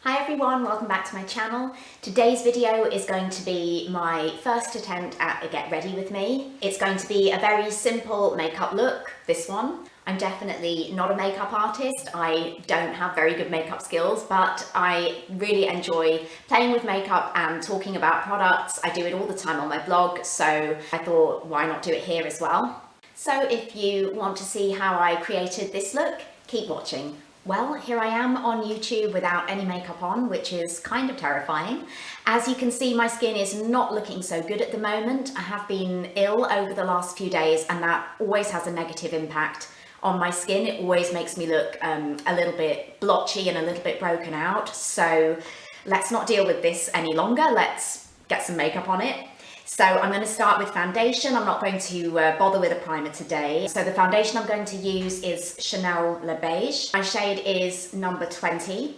Hi everyone, welcome back to my channel. Today's video is going to be my first attempt at a get ready with me. It's going to be a very simple makeup look, this one. I'm definitely not a makeup artist. I don't have very good makeup skills, but I really enjoy playing with makeup and talking about products. I do it all the time on my blog, so I thought why not do it here as well. So if you want to see how I created this look, keep watching. Well, here I am on YouTube without any makeup on, which is kind of terrifying. As you can see, my skin is not looking so good at the moment. I have been ill over the last few days, and that always has a negative impact on my skin. It always makes me look a little bit blotchy and a little bit broken out. So let's not deal with this any longer. Let's get some makeup on it. So I'm going to start with foundation. I'm not going to bother with a primer today. So the foundation I'm going to use is Chanel Le Beige. My shade is number 20.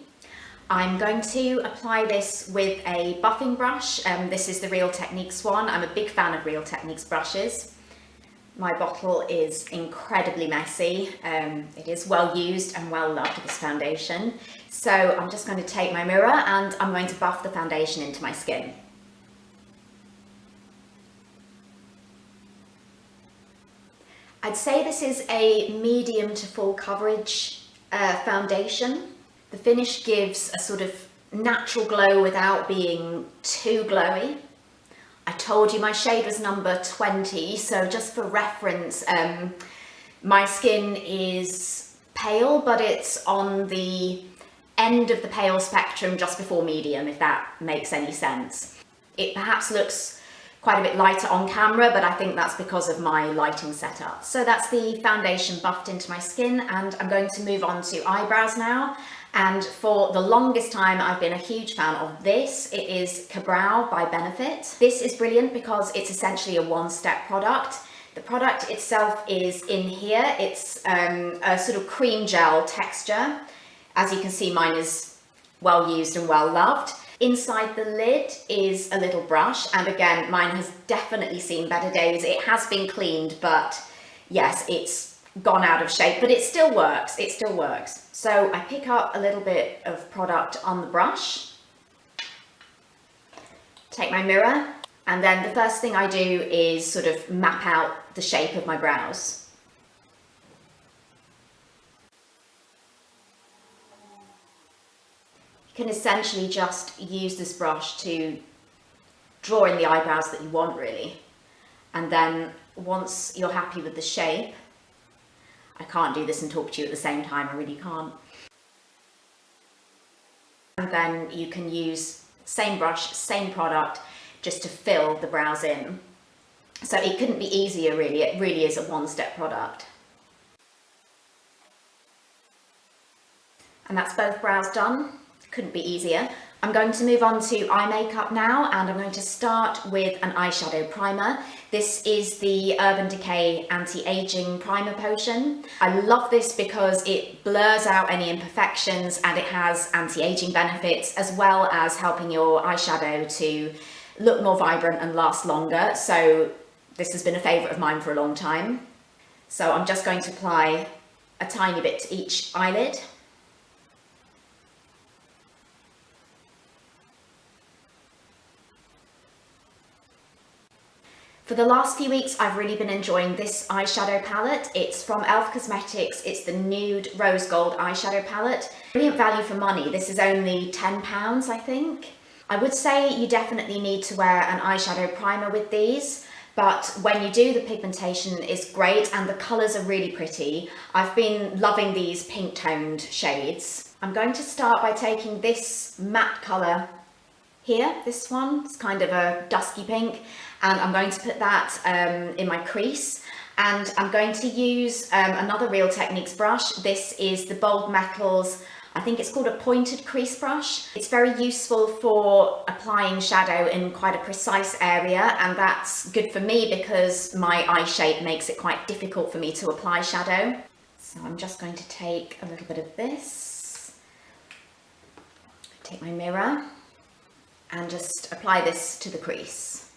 I'm going to apply this with a buffing brush. This is the Real Techniques one. I'm a big fan of Real Techniques brushes. My bottle is incredibly messy. It is well used and well loved, this foundation. So I'm just going to take my mirror and I'm going to buff the foundation into my skin. I'd say this is a medium to full coverage foundation. The finish gives a sort of natural glow without being too glowy. I told you my shade was number 20, so just for reference, my skin is pale, but it's on the end of the pale spectrum just before medium, if that makes any sense. It perhaps looks quite a bit lighter on camera, but I think that's because of my lighting setup. So that's the foundation buffed into my skin, and I'm going to move on to eyebrows now. And for the longest time, I've been a huge fan of this. It is Ka-Brow by Benefit. This is brilliant because it's essentially a one-step product. The product itself is in here. It's a sort of cream gel texture. As you can see, mine is well used and well loved. Inside the lid is a little brush, and again, mine has definitely seen better days. It has been cleaned, but yes, it's gone out of shape, but it still works. It still works. So I pick up a little bit of product on the brush, take my mirror, and then the first thing I do is sort of map out the shape of my brows. You can essentially just use this brush to draw in the eyebrows that you want, really. And then once you're happy with the shape, I can't do this and talk to you at the same time, I really can't. And then you can use same brush, same product, just to fill the brows in. So it couldn't be easier, really. It really is a one-step product. And that's both brows done. Couldn't be easier. I'm going to move on to eye makeup now, and I'm going to start with an eyeshadow primer. This is the Urban Decay Anti-Aging Primer Potion. I love this because it blurs out any imperfections and it has anti-aging benefits, as well as helping your eyeshadow to look more vibrant and last longer. So this has been a favourite of mine for a long time. So I'm just going to apply a tiny bit to each eyelid. For the last few weeks, I've really been enjoying this eyeshadow palette. It's from e.l.f. Cosmetics. It's the Nude Rose Gold eyeshadow palette. Brilliant value for money. This is only £10, I think. I would say you definitely need to wear an eyeshadow primer with these, but when you do, the pigmentation is great and the colours are really pretty. I've been loving these pink toned shades. I'm going to start by taking this matte colour here, this one. It's kind of a dusky pink, and I'm going to put that in my crease, and I'm going to use another Real Techniques brush. This is the Bold Metals, I think it's called a pointed crease brush. It's very useful for applying shadow in quite a precise area, and that's good for me because my eye shape makes it quite difficult for me to apply shadow. So I'm just going to take a little bit of this, take my mirror, and just apply this to the crease.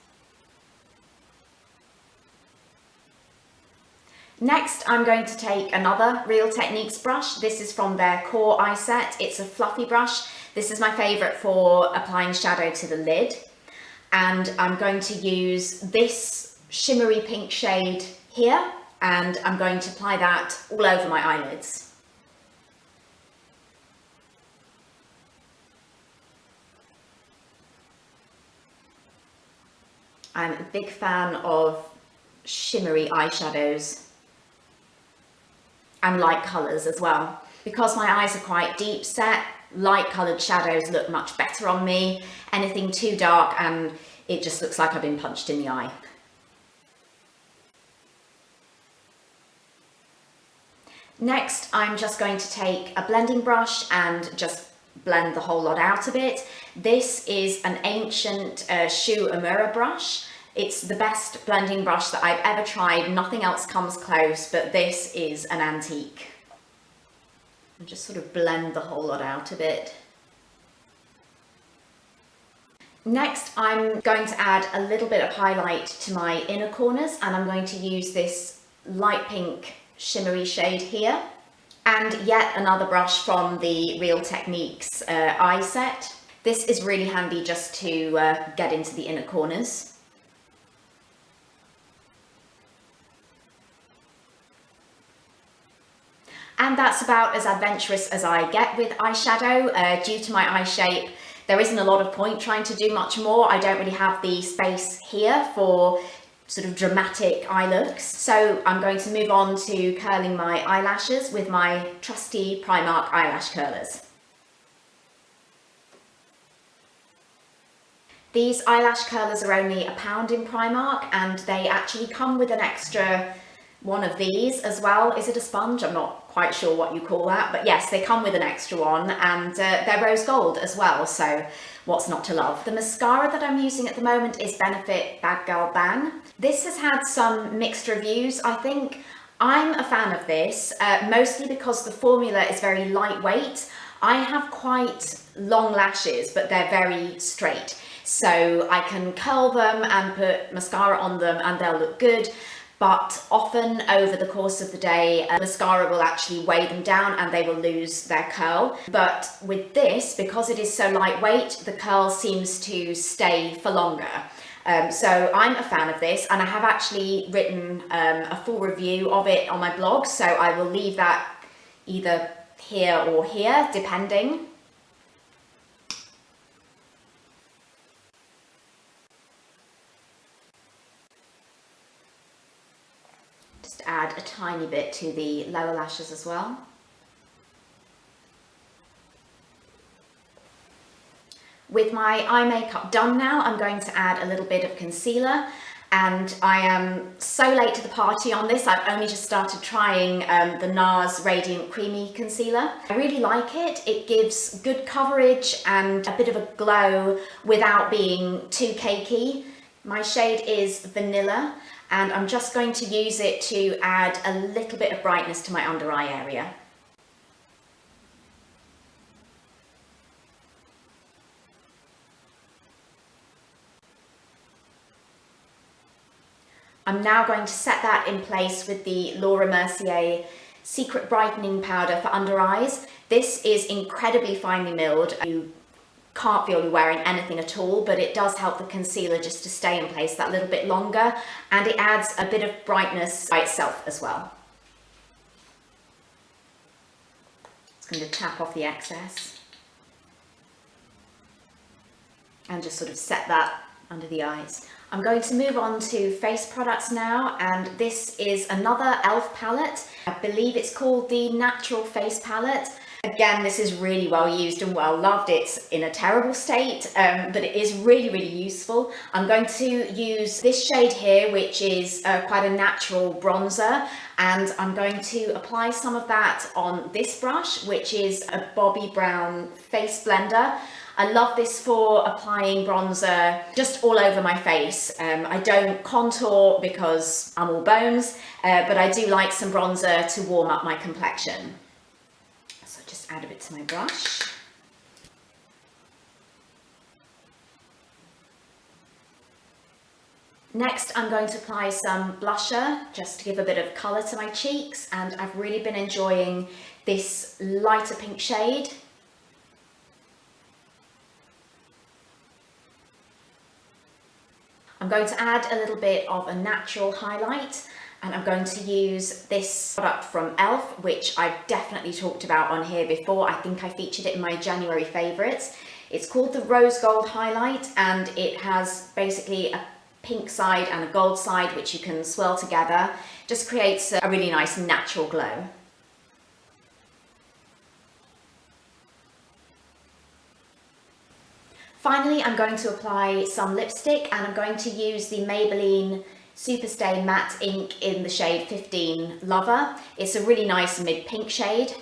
Next, I'm going to take another Real Techniques brush. This is from their Core Eye Set. It's a fluffy brush. This is my favourite for applying shadow to the lid. And I'm going to use this shimmery pink shade here, and I'm going to apply that all over my eyelids. I'm a big fan of shimmery eyeshadows and light colours as well. Because my eyes are quite deep set, light coloured shadows look much better on me. Anything too dark and it just looks like I've been punched in the eye. Next, I'm just going to take a blending brush and just blend the whole lot out of it. This is an ancient Shu Uemura brush. It's the best blending brush that I've ever tried. Nothing else comes close, but this is an antique. And just sort of blend the whole lot out of it. Next, I'm going to add a little bit of highlight to my inner corners, and I'm going to use this light pink shimmery shade here. And yet another brush from the Real Techniques eye set. This is really handy just to get into the inner corners. And that's about as adventurous as I get with eyeshadow. Due to my eye shape, there isn't a lot of point trying to do much more. I don't really have the space here for sort of dramatic eye looks. So I'm going to move on to curling my eyelashes with my trusty Primark eyelash curlers. These eyelash curlers are only £1 in Primark, and they actually come with an extra one of these as well. Is it a sponge? I'm not quite sure what you call that, but yes, they come with an extra one, and they're rose gold as well, so what's not to love? The mascara that I'm using at the moment is Benefit Bad Girl Bang. This has had some mixed reviews, I think. I'm a fan of this, mostly because the formula is very lightweight. I have quite long lashes, but they're very straight, so I can curl them and put mascara on them and they'll look good. But often over the course of the day, mascara will actually weigh them down and they will lose their curl. But with this, because it is so lightweight, the curl seems to stay for longer. So I'm a fan of this, and I have actually written a full review of it on my blog, so I will leave that either here or here, depending. Add a tiny bit to the lower lashes as well. With my eye makeup done now, I'm going to add a little bit of concealer, and I am so late to the party on this. I've only just started trying the NARS Radiant Creamy Concealer. I really like it. It gives good coverage and a bit of a glow without being too cakey. My shade is Vanilla, and I'm just going to use it to add a little bit of brightness to my under eye area. I'm now going to set that in place with the Laura Mercier Secret Brightening Powder for under eyes. This is incredibly finely milled. You can't feel you're wearing anything at all, but it does help the concealer just to stay in place that little bit longer, and it adds a bit of brightness by itself as well. Just going to tap off the excess and just sort of set that under the eyes. I'm going to move on to face products now, and this is another e.l.f. palette. I believe it's called the Natural Face Palette. Again, this is really well used and well loved. It's in a terrible state, but it is really, really useful. I'm going to use this shade here, which is quite a natural bronzer, and I'm going to apply some of that on this brush, which is a Bobbi Brown Face Blender. I love this for applying bronzer just all over my face. I don't contour because I'm all bones, but I do like some bronzer to warm up my complexion. So just add a bit to my brush. Next, I'm going to apply some blusher just to give a bit of colour to my cheeks, and I've really been enjoying this lighter pink shade. I'm going to add a little bit of a natural highlight, and I'm going to use this product from e.l.f., which I've definitely talked about on here before. I think I featured it in my January favourites. It's called the Rose Gold Highlight, and it has basically a pink side and a gold side which you can swirl together. Just creates a really nice natural glow. Finally, I'm going to apply some lipstick, and I'm going to use the Maybelline Superstay Matte Ink in the shade 15 Lover. It's a really nice mid-pink shade.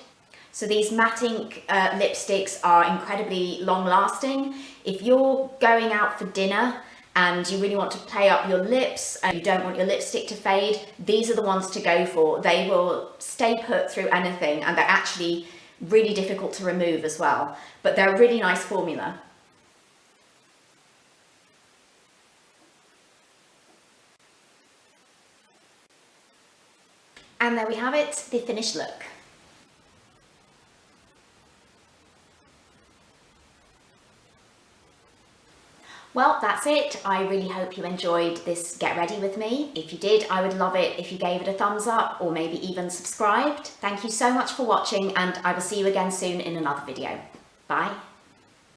So these matte ink lipsticks are incredibly long lasting. If you're going out for dinner and you really want to play up your lips and you don't want your lipstick to fade, these are the ones to go for. They will stay put through anything, and they're actually really difficult to remove as well. But they're a really nice formula. And there we have it, the finished look. Well, that's it. I really hope you enjoyed this Get Ready with me. If you did, I would love it if you gave it a thumbs up or maybe even subscribed. Thank you so much for watching, and I will see you again soon in another video. Bye.